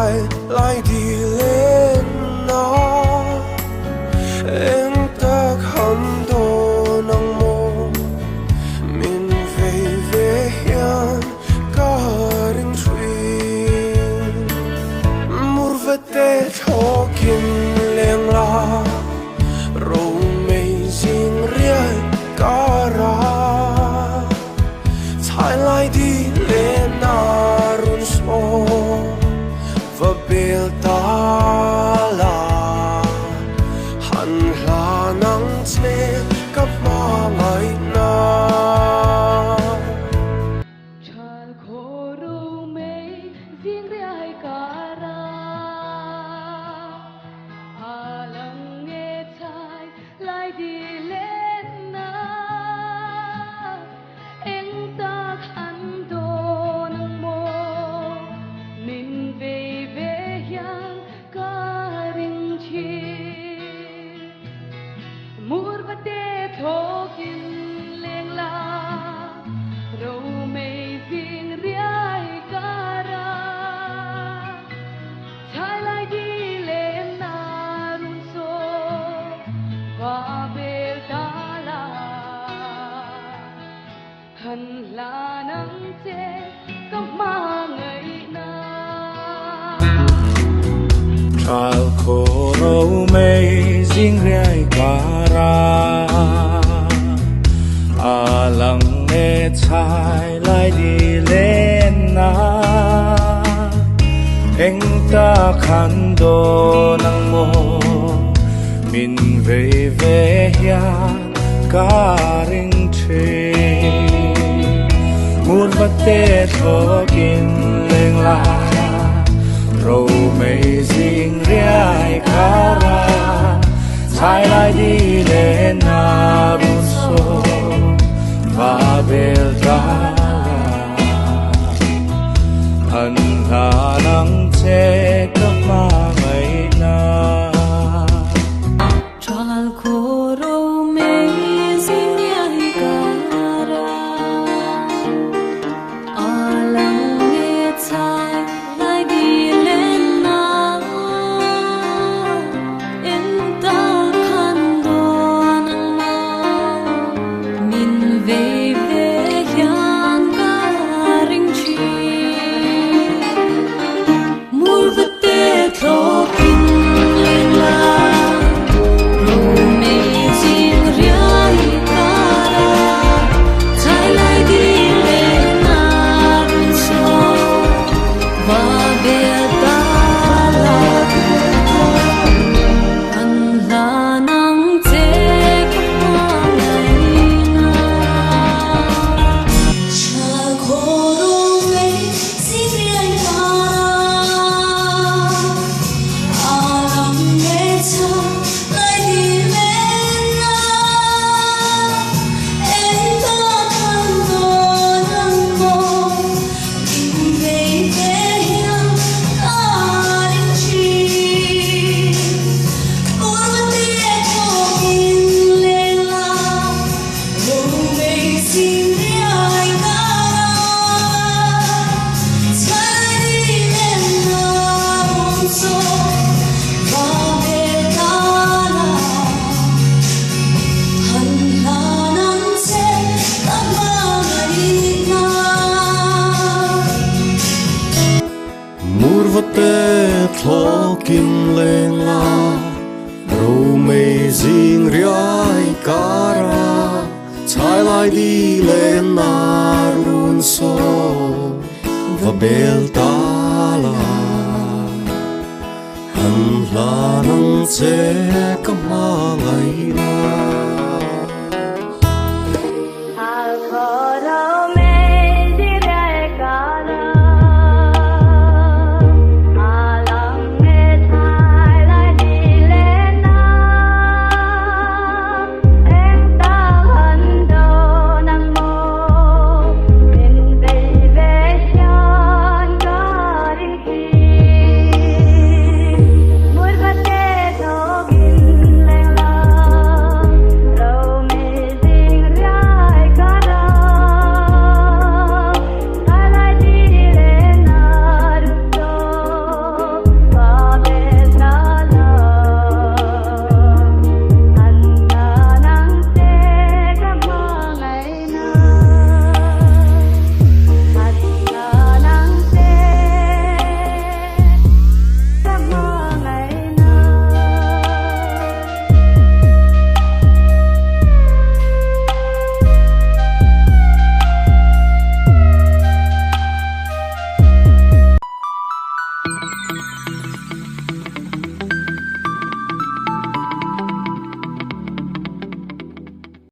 Chhailai Di Lenna em ta khăn đồ nang mo min về hian cả ring thuyền mur vete tho kim leng la ro mei jing riai cara Chhailai Di Lenna run so và bel ta la han la nang che kap ma ngai na chal khoro mei jing riai kara alang nge Chhailai Di Lenna eng ta khan do nang mo min ve ve hian ka ring chi mur va te thokin leng la ro mei jing riai kara Chhailai Di Lenna run so va bel ta la han la nang che kam ma ngai na Chal khoro mei jing riai kara alang nge Chhailai Di Lenna eng ta khan do nang mo min ve ve hian ka ring the mur va te thokin leng la ro mei jing riai kara Chhailai Di Lenna run so va bel ta han la nang che ka ma ngai na chal khoro mei jing riai kara alang nge Chhailai Di Lenna em ta khan do nang mo min ve ve hian ka ring chi mur va te thokin leng la ro mei jing riai kara Chhailai Di Lenna run so va bel ta la han la nang che ka ma ngai na chal khoro mei jing riai kara alang nge Chhailai Di Lenna em ta khan do nang mo min ve ve hian ka ring chi mur va te thokin leng la ro mei jing riai kara Chhailai Di Lenna run so va bel ta la han la nang che ka ma ngai na mur vate thokin leng la ro mei jing riai kara Chhailai Di Lenna run so va bel ta la han la nang che ka ma ngai na